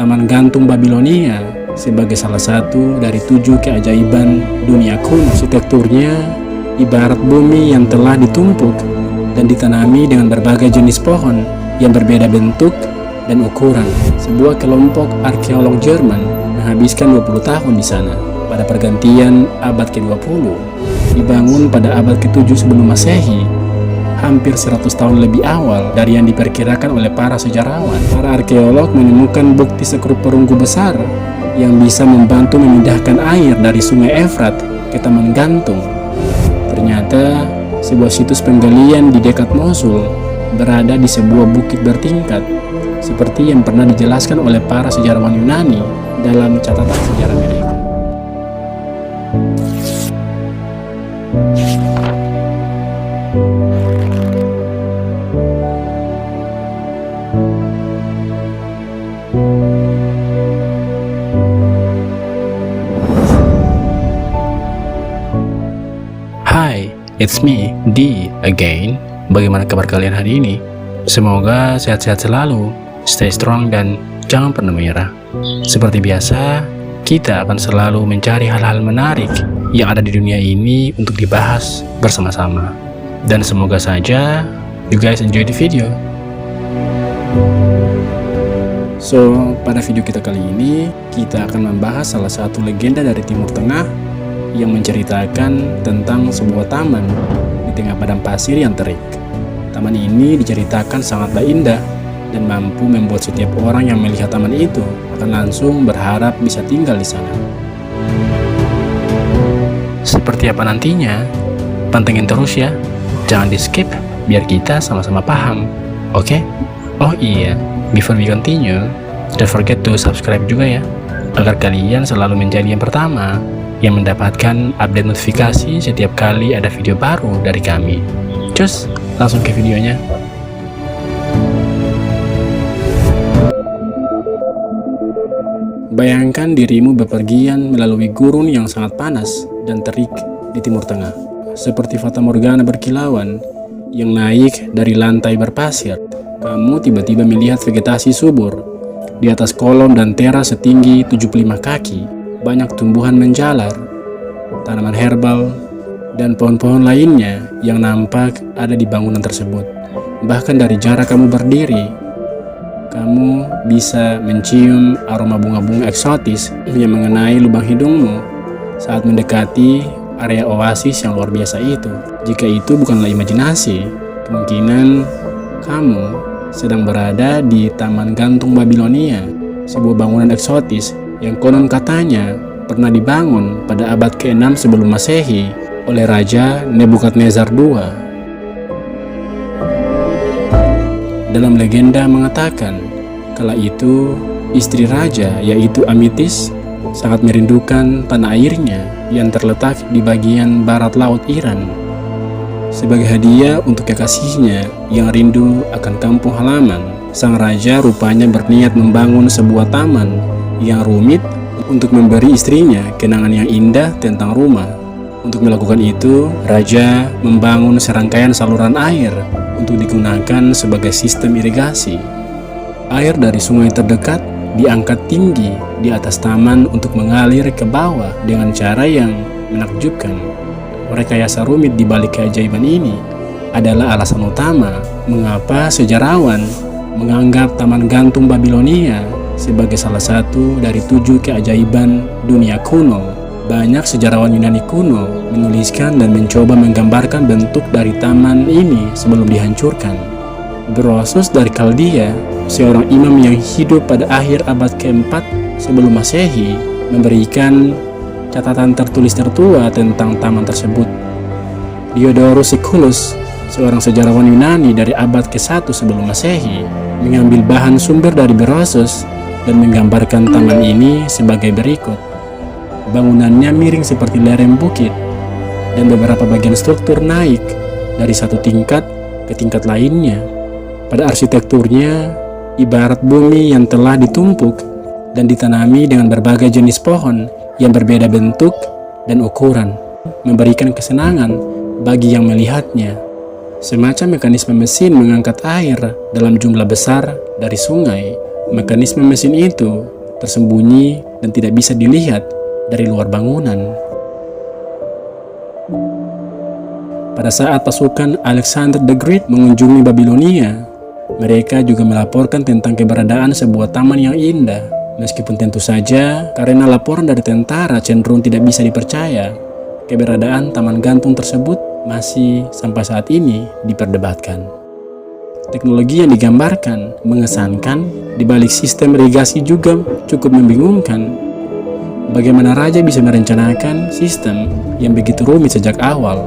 Taman Gantung Babilonia sebagai salah satu dari 7 keajaiban dunia kuno. Arsitekturnya ibarat bumi yang telah ditumpuk dan ditanami dengan berbagai jenis pohon yang berbeda bentuk dan ukuran. Sebuah kelompok arkeolog Jerman menghabiskan 20 tahun di sana pada pergantian abad ke-20. Dibangun pada abad ke-7 sebelum Masehi, hampir 100 tahun lebih awal dari yang diperkirakan oleh para sejarawan. Para arkeolog menemukan bukti sekrup perunggu besar yang bisa membantu memindahkan air dari sungai Efrat ke Taman Gantung. Ternyata sebuah situs penggalian di dekat Mosul berada di sebuah bukit bertingkat, seperti yang pernah dijelaskan oleh para sejarawan Yunani dalam catatan sejarah mereka. Hai, it's me, D again. Bagaimana kabar kalian hari ini? Semoga sehat-sehat selalu, stay strong, dan jangan pernah menyerah. Seperti biasa, kita akan selalu mencari hal-hal menarik yang ada di dunia ini untuk dibahas bersama-sama. Dan semoga saja you guys enjoy the video. So, pada video kita kali ini, kita akan membahas salah satu legenda dari Timur Tengah yang menceritakan tentang sebuah taman di tengah padang pasir yang terik. Taman ini diceritakan sangatlah indah dan mampu membuat setiap orang yang melihat taman itu akan langsung berharap bisa tinggal di sana. Seperti apa nantinya? Pantengin terus ya, jangan di skip biar kita sama-sama paham, oke? Oh iya, before we continue, don't forget to subscribe juga ya, agar kalian selalu menjadi yang pertama yang mendapatkan update notifikasi setiap kali ada video baru dari kami. Cus, langsung ke videonya. Bayangkan dirimu bepergian melalui gurun yang sangat panas dan terik di Timur Tengah, seperti fata morgana berkilauan yang naik dari lantai berpasir. Kamu tiba-tiba melihat vegetasi subur di atas kolom dan teras setinggi 75 kaki. Banyak tumbuhan menjalar, tanaman herbal, dan pohon-pohon lainnya yang nampak ada di bangunan tersebut. Bahkan dari jarak kamu berdiri, kamu bisa mencium aroma bunga-bunga eksotis yang mengenai lubang hidungmu saat mendekati area oasis yang luar biasa itu. Jika itu bukanlah imajinasi, kemungkinan kamu sedang berada di Taman Gantung Babilonia, sebuah bangunan eksotis yang konon katanya pernah dibangun pada abad ke-6 sebelum Masehi oleh Raja Nebukadnezar II. Dalam legenda mengatakan, kala itu istri raja yaitu Amitis sangat merindukan tanah airnya yang terletak di bagian barat laut Iran. Sebagai hadiah untuk kekasihnya yang rindu akan kampung halaman, sang raja rupanya berniat membangun sebuah taman yang rumit untuk memberi istrinya kenangan yang indah tentang rumah. Untuk melakukan itu, raja membangun serangkaian saluran air untuk digunakan sebagai sistem irigasi. Air dari sungai terdekat diangkat tinggi di atas taman untuk mengalir ke bawah dengan cara yang menakjubkan. Rekayasa rumit di balik keajaiban ini adalah alasan utama mengapa sejarawan menganggap Taman Gantung Babilonia sebagai salah satu dari 7 keajaiban dunia kuno. Banyak sejarawan Yunani kuno menuliskan dan mencoba menggambarkan bentuk dari taman ini sebelum dihancurkan. Berosus dari Kaldea, seorang imam yang hidup pada akhir abad ke-4 sebelum Masehi, memberikan catatan tertulis tertua tentang taman tersebut. Diodorus Siculus, seorang sejarawan Yunani dari abad ke-1 sebelum Masehi, mengambil bahan sumber dari Berosus dan menggambarkan taman ini sebagai berikut. Bangunannya miring seperti lereng bukit, dan beberapa bagian struktur naik dari satu tingkat ke tingkat lainnya. Pada arsitekturnya, ibarat bumi yang telah ditumpuk dan ditanami dengan berbagai jenis pohon yang berbeda bentuk dan ukuran, memberikan kesenangan bagi yang melihatnya. Semacam mekanisme mesin mengangkat air dalam jumlah besar dari sungai. Mekanisme mesin itu tersembunyi dan tidak bisa dilihat dari luar bangunan. Pada saat pasukan Alexander the Great mengunjungi Babilonia, mereka juga melaporkan tentang keberadaan sebuah taman yang indah. Meskipun tentu saja karena laporan dari tentara cenderung tidak bisa dipercaya, keberadaan taman gantung tersebut masih sampai saat ini diperdebatkan. Teknologi yang digambarkan mengesankan, di balik sistem irigasi juga cukup membingungkan. Bagaimana raja bisa merencanakan sistem yang begitu rumit sejak awal?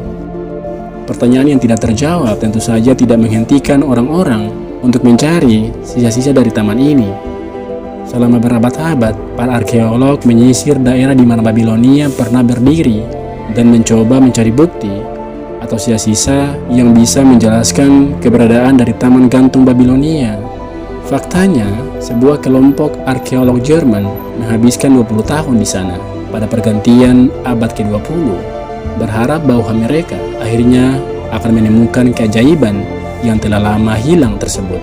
Pertanyaan yang tidak terjawab tentu saja tidak menghentikan orang-orang untuk mencari sisa-sisa dari taman ini. Selama berabad-abad, para arkeolog menyisir daerah di mana Babilonia pernah berdiri dan mencoba mencari bukti atau sisa-sisa yang bisa menjelaskan keberadaan dari taman gantung Babilonia. Faktanya, sebuah kelompok arkeolog Jerman menghabiskan 20 tahun di sana pada pergantian abad ke-20. Berharap bahwa mereka akhirnya akan menemukan keajaiban yang telah lama hilang tersebut.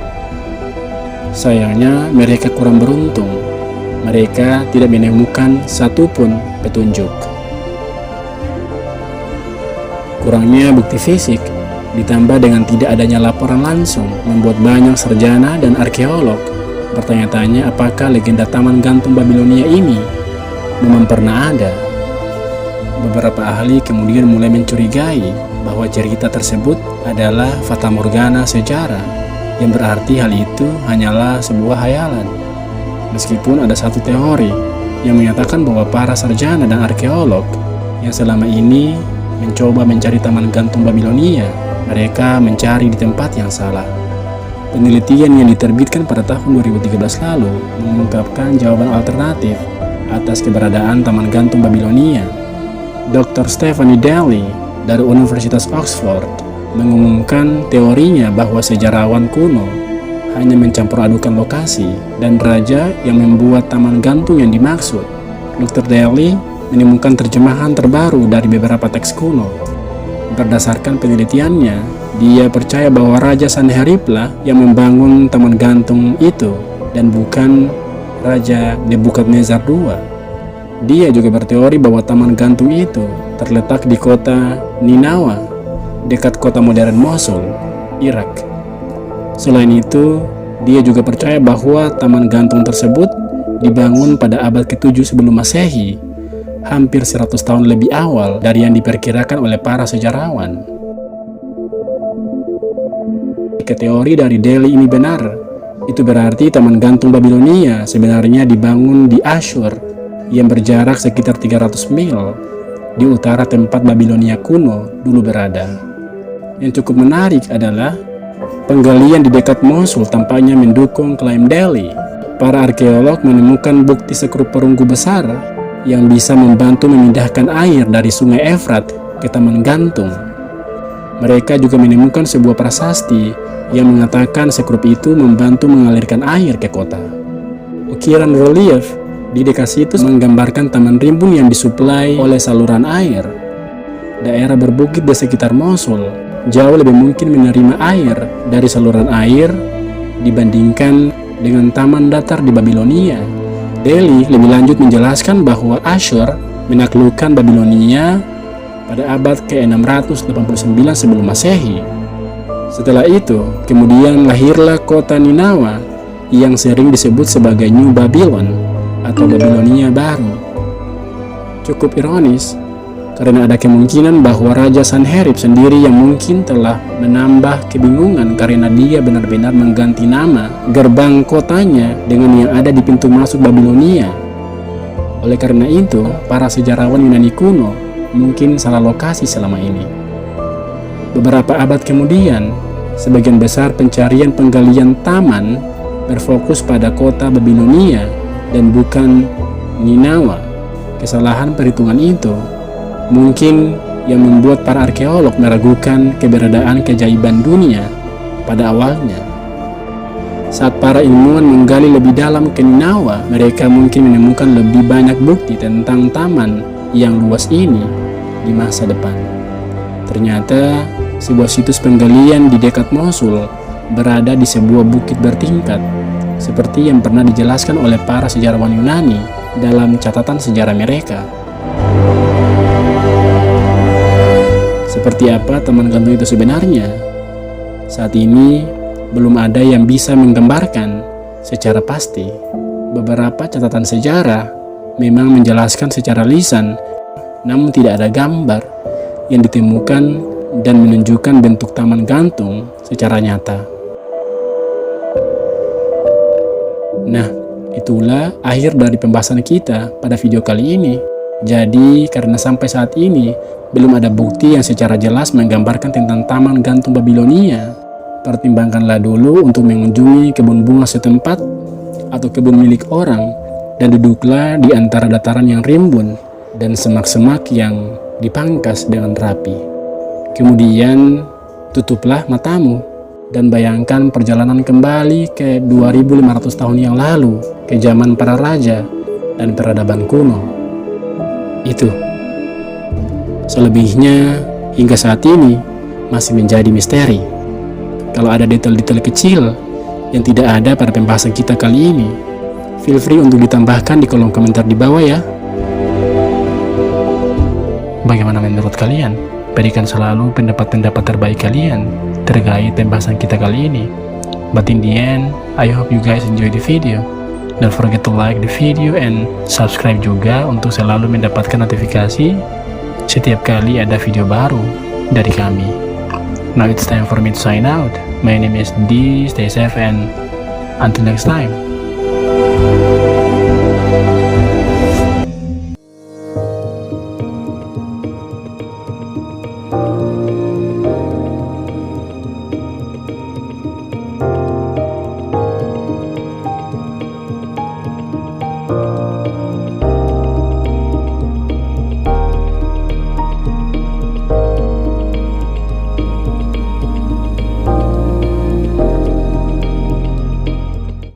Sayangnya mereka kurang beruntung. Mereka tidak menemukan satupun petunjuk. Kurangnya bukti fisik ditambah dengan tidak adanya laporan langsung membuat banyak sarjana dan arkeolog bertanya-tanya apakah legenda Taman Gantung Babilonia ini memang pernah ada. Beberapa ahli kemudian mulai mencurigai bahwa cerita tersebut adalah fatamorgana sejarah, yang berarti hal itu hanyalah sebuah hayalan. Meskipun ada satu teori yang menyatakan bahwa para sarjana dan arkeolog yang selama ini mencoba mencari Taman Gantung Babilonia, mereka mencari di tempat yang salah. Penelitian yang diterbitkan pada tahun 2013 lalu mengungkapkan jawaban alternatif atas keberadaan Taman Gantung Babilonia. Dr. Stephanie Daly dari Universitas Oxford mengumumkan teorinya bahwa sejarawan kuno hanya mencampur adukan lokasi dan raja yang membuat taman gantung yang dimaksud. Dr. Daly menemukan terjemahan terbaru dari beberapa teks kuno. Berdasarkan penelitiannya, dia percaya bahwa Raja Sanherib lah yang membangun taman gantung itu dan bukan Raja Nebukadnezar II. Dia juga berteori bahwa taman gantung itu terletak di kota Ninawa, dekat kota modern Mosul, Irak. Selain itu, dia juga percaya bahwa taman gantung tersebut dibangun pada abad ke-7 sebelum Masehi, hampir 100 tahun lebih awal dari yang diperkirakan oleh para sejarawan. Jika teori dari Daly ini benar, itu berarti Taman Gantung Babilonia sebenarnya dibangun di Asyur yang berjarak sekitar 300 mil di utara tempat Babilonia kuno dulu berada. Yang cukup menarik adalah penggalian di dekat Mosul tampaknya mendukung klaim Daly. Para arkeolog menemukan bukti sekrup perunggu besar yang bisa membantu memindahkan air dari sungai Efrat ke Taman Gantung. Mereka juga menemukan sebuah prasasti yang mengatakan sekrup itu membantu mengalirkan air ke kota. Ukiran relief di dekat situ menggambarkan taman rimbun yang disuplai oleh saluran air. Daerah berbukit di sekitar Mosul jauh lebih mungkin menerima air dari saluran air dibandingkan dengan taman datar di Babilonia. Daly lebih lanjut menjelaskan bahwa Asyur menaklukkan Babilonia pada abad ke-689 sebelum Masehi. Setelah itu, kemudian lahirlah kota Ninawa yang sering disebut sebagai New Babylon atau Babilonia baru. Cukup ironis, karena ada kemungkinan bahwa Raja Sanherib sendiri yang mungkin telah menambah kebingungan karena dia benar-benar mengganti nama gerbang kotanya dengan yang ada di pintu masuk Babilonia. Oleh karena itu, para sejarawan Yunani kuno mungkin salah lokasi selama ini. Beberapa abad kemudian, sebagian besar pencarian penggalian taman berfokus pada kota Babilonia dan bukan Ninawa. Kesalahan perhitungan itu mungkin yang membuat para arkeolog meragukan keberadaan keajaiban dunia pada awalnya. Saat para ilmuwan menggali lebih dalam ke Ninawa, mereka mungkin menemukan lebih banyak bukti tentang taman yang luas ini di masa depan. Ternyata sebuah situs penggalian di dekat Mosul berada di sebuah bukit bertingkat seperti yang pernah dijelaskan oleh para sejarawan Yunani dalam catatan sejarah mereka. Seperti apa taman gantung itu sebenarnya? Saat ini belum ada yang bisa menggambarkan secara pasti. Beberapa catatan sejarah memang menjelaskan secara lisan, namun tidak ada gambar yang ditemukan dan menunjukkan bentuk taman gantung secara nyata. Nah, itulah akhir dari pembahasan kita pada video kali ini. Jadi, karena sampai saat ini belum ada bukti yang secara jelas menggambarkan tentang taman gantung Babilonia, pertimbangkanlah dulu untuk mengunjungi kebun bunga setempat atau kebun milik orang dan duduklah di antara dataran yang rimbun dan semak-semak yang dipangkas dengan rapi. Kemudian tutuplah matamu dan bayangkan perjalanan kembali ke 2500 tahun yang lalu, ke zaman para raja dan peradaban kuno. Itu. Selebihnya hingga saat ini masih menjadi misteri. Kalau ada detail-detail kecil yang tidak ada pada pembahasan kita kali ini, feel free untuk ditambahkan di kolom komentar di bawah ya. Bagaimana menurut kalian? Berikan selalu pendapat-pendapat terbaik kalian terkait pembahasan kita kali ini. But in the end, I hope you guys enjoy the video. Don't forget to like the video and subscribe juga untuk selalu mendapatkan notifikasi setiap kali ada video baru dari kami. Now it's time for me to sign out. My name is D. Stay safe and until next time.